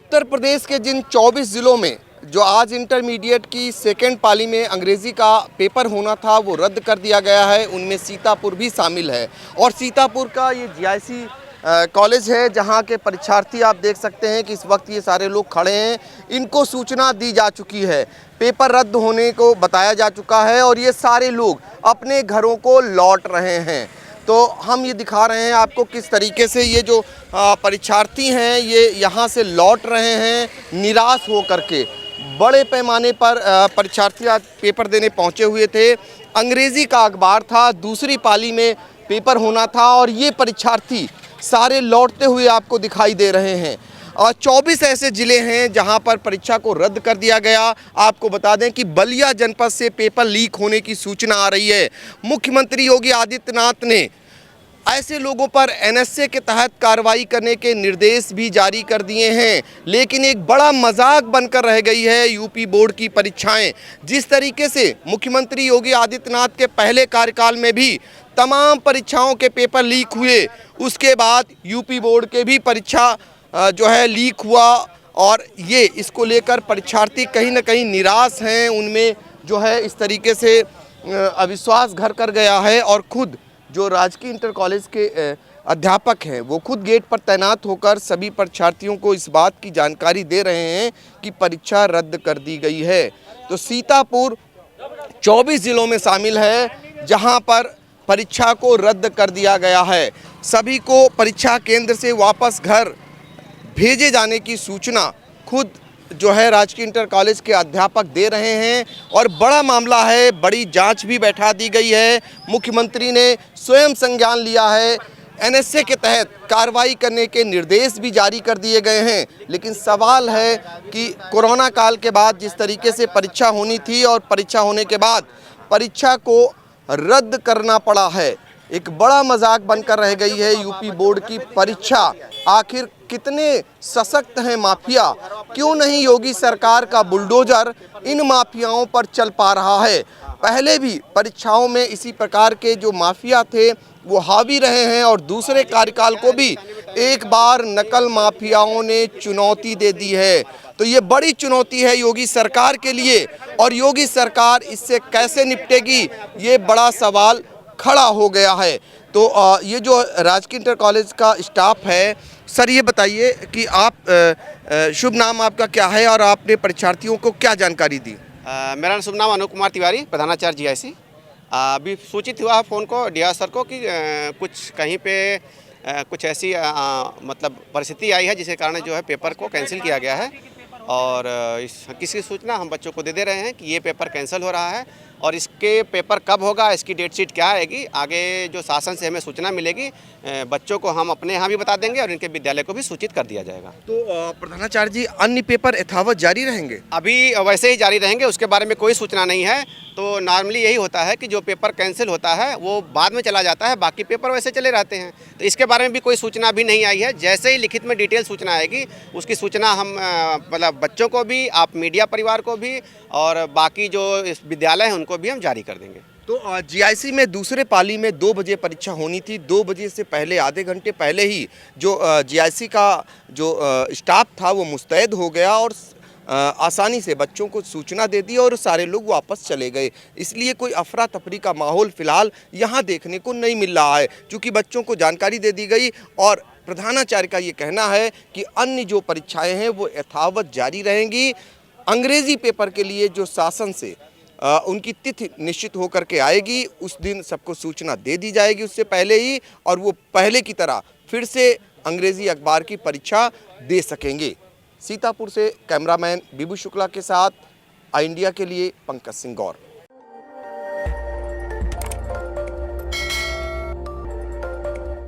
उत्तर प्रदेश के जिन 24 ज़िलों में जो आज इंटरमीडिएट की सेकेंड पाली में अंग्रेज़ी का पेपर होना था वो रद्द कर दिया गया है, उनमें सीतापुर भी शामिल है। और सीतापुर का ये जीआईसी कॉलेज है जहां के परीक्षार्थी आप देख सकते हैं कि इस वक्त ये सारे लोग खड़े हैं। इनको सूचना दी जा चुकी है, पेपर रद्द होने को बताया जा चुका है और ये सारे लोग अपने घरों को लौट रहे हैं। तो हम ये दिखा रहे हैं आपको किस तरीके से ये जो परीक्षार्थी हैं ये यहाँ से लौट रहे हैं निराश हो करके। बड़े पैमाने पर परीक्षार्थी आज पेपर देने पहुँचे हुए थे। अंग्रेज़ी का अखबार था, दूसरी पाली में पेपर होना था और ये परीक्षार्थी सारे लौटते हुए आपको दिखाई दे रहे हैं। 24 ऐसे ज़िले हैं जहां पर परीक्षा को रद्द कर दिया गया। आपको बता दें कि बलिया जनपद से पेपर लीक होने की सूचना आ रही है। मुख्यमंत्री योगी आदित्यनाथ ने ऐसे लोगों पर एनएसए के तहत कार्रवाई करने के निर्देश भी जारी कर दिए हैं, लेकिन एक बड़ा मजाक बनकर रह गई है यूपी बोर्ड की परीक्षाएं। जिस तरीके से मुख्यमंत्री योगी आदित्यनाथ के पहले कार्यकाल में भी तमाम परीक्षाओं के पेपर लीक हुए, उसके बाद यूपी बोर्ड के भी परीक्षा जो है लीक हुआ और ये इसको लेकर परीक्षार्थी कहीं ना कहीं निराश हैं। उनमें जो है इस तरीके से अविश्वास घर कर गया है और खुद जो राजकीय इंटर कॉलेज के अध्यापक हैं वो खुद गेट पर तैनात होकर सभी परीक्षार्थियों को इस बात की जानकारी दे रहे हैं कि परीक्षा रद्द कर दी गई है। तो सीतापुर 24 ज़िलों में शामिल है जहां पर परीक्षा को रद्द कर दिया गया है। सभी को परीक्षा केंद्र से वापस घर भेजे जाने की सूचना खुद जो है राजकीय इंटर कॉलेज के अध्यापक दे रहे हैं और बड़ा मामला है, बड़ी जांच भी बैठा दी गई है। मुख्यमंत्री ने स्वयं संज्ञान लिया है, एनएसए के तहत कार्रवाई करने के निर्देश भी जारी कर दिए गए हैं। लेकिन सवाल है कि कोरोना काल के बाद जिस तरीके से परीक्षा होनी थी और परीक्षा होने के बाद परीक्षा को रद्द करना पड़ा है, एक बड़ा मजाक बनकर रह गई है यूपी बोर्ड की परीक्षा। आखिर कितने सशक्त हैं माफिया, क्यों नहीं योगी सरकार का बुलडोजर इन माफियाओं पर चल पा रहा है। पहले भी परीक्षाओं में इसी प्रकार के जो माफिया थे वो हावी रहे हैं और दूसरे कार्यकाल को भी एक बार नकल माफियाओं ने चुनौती दे दी है। तो ये बड़ी चुनौती है योगी सरकार के लिए और योगी सरकार इससे कैसे निपटेगी ये बड़ा सवाल खड़ा हो गया है। तो ये जो राजकीय इंटर कॉलेज का स्टाफ है, सर ये बताइए कि आप शुभ नाम आपका क्या है और आपने परीक्षार्थियों को क्या जानकारी दी? मेरा शुभ नाम अनूप कुमार तिवारी, प्रधानाचार्य जीआईसी। अभी सूचित हुआ फ़ोन को डीआर सर को कि कुछ कहीं पे कुछ ऐसी मतलब परिस्थिति आई है जिसके कारण जो है पेपर को कैंसिल किया गया है और किसकी सूचना हम बच्चों को दे रहे हैं कि ये पेपर कैंसिल हो रहा है और इसके पेपर कब होगा, इसकी डेट शीट क्या आएगी, आगे जो शासन से हमें सूचना मिलेगी बच्चों को हम अपने यहाँ भी बता देंगे और इनके विद्यालय को भी सूचित कर दिया जाएगा। तो प्रधानाचार्य जी, अन्य पेपर यथावत जारी रहेंगे? अभी वैसे ही जारी रहेंगे, उसके बारे में कोई सूचना नहीं है। तो नॉर्मली यही होता है कि जो पेपर कैंसिल होता है वो बाद में चला जाता है, बाकी पेपर वैसे चले रहते हैं। तो इसके बारे में भी कोई सूचना भी नहीं आई है। जैसे ही लिखित में डिटेल सूचना आएगी उसकी सूचना हम मतलब बच्चों को भी, आप मीडिया परिवार को भी और बाकी जो विद्यालय हैं उनको भी हम जारी कर देंगे। तो जीआईसी में दूसरे पाली में 2 बजे परीक्षा होनी थी। 2 बजे से पहले आधे घंटे पहले ही जो जीआईसी का जो स्टाफ था वो मुस्तैद हो गया और आसानी से बच्चों को सूचना दे दी और सारे लोग वापस चले गए। इसलिए कोई अफरा तफरी का माहौल फ़िलहाल यहाँ देखने को नहीं मिल रहा है, क्योंकि बच्चों को जानकारी दे दी गई और प्रधानाचार्य का ये कहना है कि अन्य जो परीक्षाएँ हैं वो यथावत जारी रहेंगी। अंग्रेज़ी पेपर के लिए जो शासन से उनकी तिथि निश्चित होकर के आएगी, उस दिन सबको सूचना दे दी जाएगी उससे पहले ही, और वो पहले की तरह फिर से अंग्रेज़ी अखबार की परीक्षा दे सकेंगे। सीतापुर से कैमरामैन बिबू शुक्ला के साथ आई इंडिया के लिए पंकज सिंह गौर।